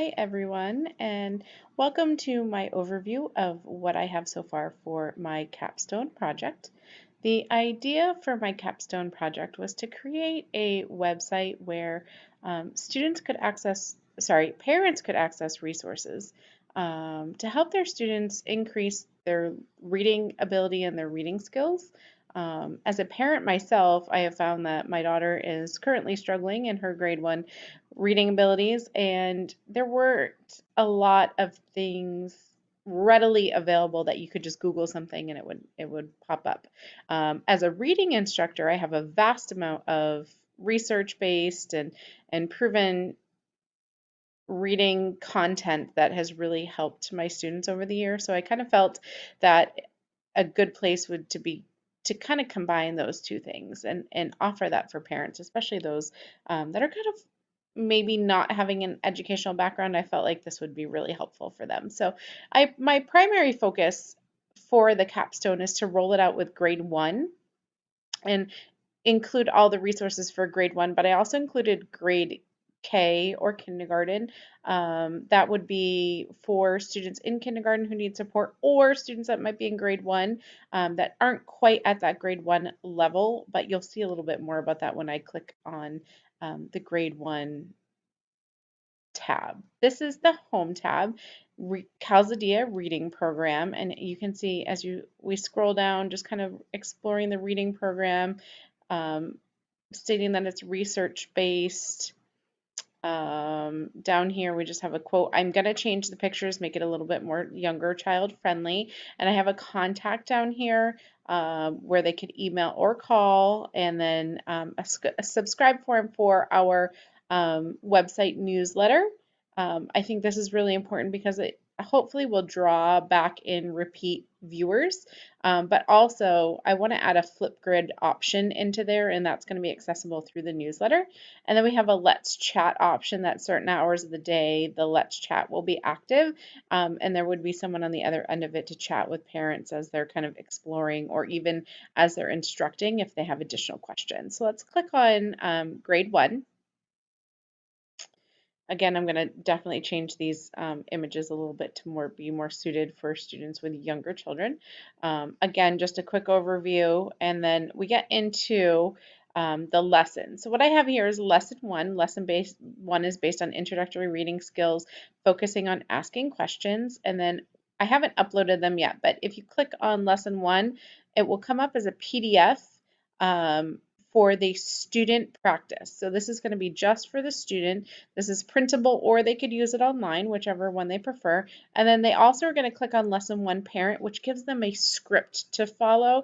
Hi, everyone, and welcome to my overview of what I have so far for my capstone project. The idea for my capstone project was to create a website where parents could access resources to help their students increase their reading ability and their reading skills. As a parent myself, I have found that my daughter is currently struggling in her grade one reading abilities, and there weren't a lot of things readily available that you could just Google something and it would pop up. As a reading instructor, I have a vast amount of research based and proven reading content that has really helped my students over the years. So I kind of felt that a good place would to be to kind of combine those two things and offer that for parents, especially those that are kind of maybe not having an educational background. I felt like this would be really helpful for them. So my primary focus for the capstone is to roll it out with grade one and include all the resources for grade one, but I also included grade K or kindergarten. That would be for students in kindergarten who need support or students that might be in grade one that aren't quite at that grade one level, but you'll see a little bit more about that when I click on the grade one tab. This is the home tab, Calzadia reading program, and you can see as we scroll down, just kind of exploring the reading program, um, stating that it's research based. Down here, we just have a quote. I'm going to change the pictures, make it a little bit more younger child friendly. And I have a contact down here where they could email or call, and then a subscribe form for our website newsletter. I think this is really important because it hopefully will draw back in repeat viewers. But also, I want to add a Flipgrid option into there, and that's going to be accessible through the newsletter. And then we have a Let's Chat option that certain hours of the day, the Let's Chat will be active. And there would be someone on the other end of it to chat with parents as they're kind of exploring or even as they're instructing if they have additional questions. So let's click on grade one. Again, I'm going to definitely change these images a little bit to be more suited for students with younger children. Again, just a quick overview, and then we get into the lesson. So what I have here is lesson one. One is based on introductory reading skills, focusing on asking questions, and then I haven't uploaded them yet, but if you click on lesson one, it will come up as a PDF. Um, for the student practice. So this is going to be just for the student. This is printable, or they could use it online, whichever one they prefer. And then they also are going to click on lesson one parent, which gives them a script to follow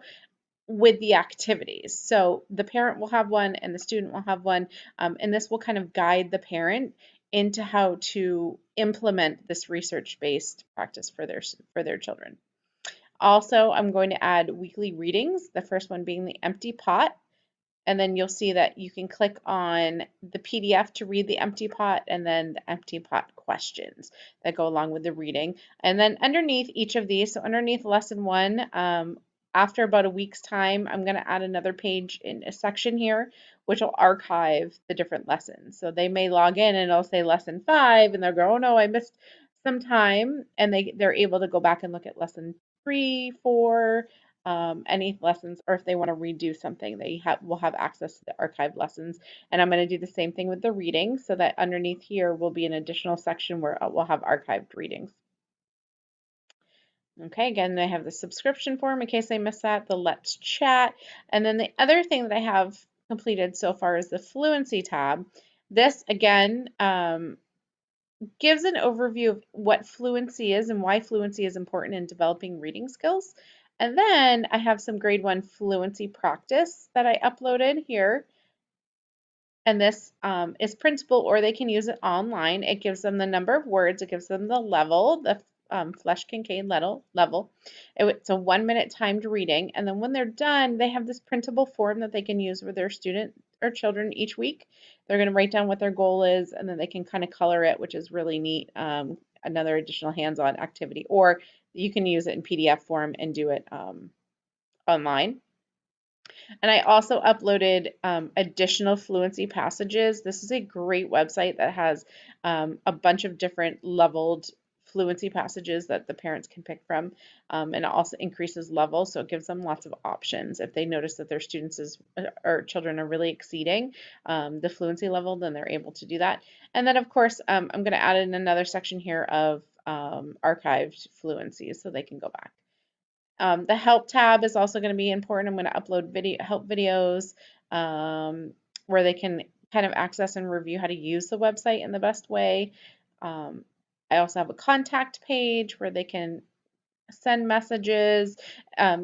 with the activities. So the parent will have one and the student will have one, and this will kind of guide the parent into how to implement this research-based practice for their children. Also, I'm going to add weekly readings, the first one being the empty pot. And then you'll see that you can click on the PDF to read the empty pot and then the empty pot questions that go along with the reading. And then underneath each of these, so underneath lesson one, after about a week's time, I'm going to add another page in a section here, which will archive the different lessons. So they may log in and it'll say lesson five, and they'll go, oh no, I missed some time. And they're able to go back and look at lesson three, four, any lessons, or if they want to redo something, will have access to the archived lessons. And I'm going to do the same thing with the reading, so that underneath here will be an additional section where we'll have archived readings. Okay, again, I have the subscription form in case I missed that, the Let's Chat, and then the other thing that I have completed so far is the Fluency tab. This, again, gives an overview of what fluency is and why fluency is important in developing reading skills. And then I have some grade one fluency practice that I uploaded here. And this is printable, or they can use it online. It gives them the number of words, it gives them the level, the Flesch Kincaid level. It's a 1 minute timed reading. And then when they're done, they have this printable form that they can use with their student or children each week. They're going to write down what their goal is, and then they can kind of color it, which is really neat. Another additional hands-on activity. Or you can use it in PDF form and do it online. And I also uploaded additional fluency passages. This is a great website that has a bunch of different leveled fluency passages that the parents can pick from, and it also increases level, so it gives them lots of options. If they notice that their students or children are really exceeding the fluency level, then they're able to do that. And then, of course, I'm going to add in another section here of archived fluencies so they can go back. The help tab is also going to be important. I'm going to upload help videos where they can kind of access and review how to use the website in the best way. Um, I also have a contact page where they can send messages.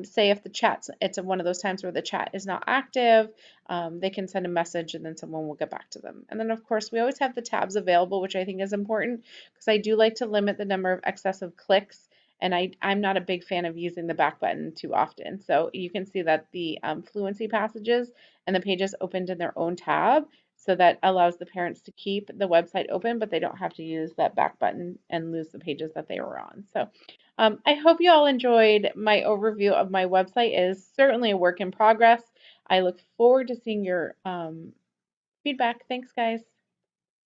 Say if the chat's, it's one of those times where the chat is not active, they can send a message and then someone will get back to them. And then of course we always have the tabs available, which I think is important because I do like to limit the number of excessive clicks. And I'm not a big fan of using the back button too often. So you can see that the fluency passages and the pages opened in their own tab. So that allows the parents to keep the website open, but they don't have to use that back button and lose the pages that they were on. So I hope you all enjoyed my overview of my website. It is certainly a work in progress. I look forward to seeing your feedback. Thanks, guys.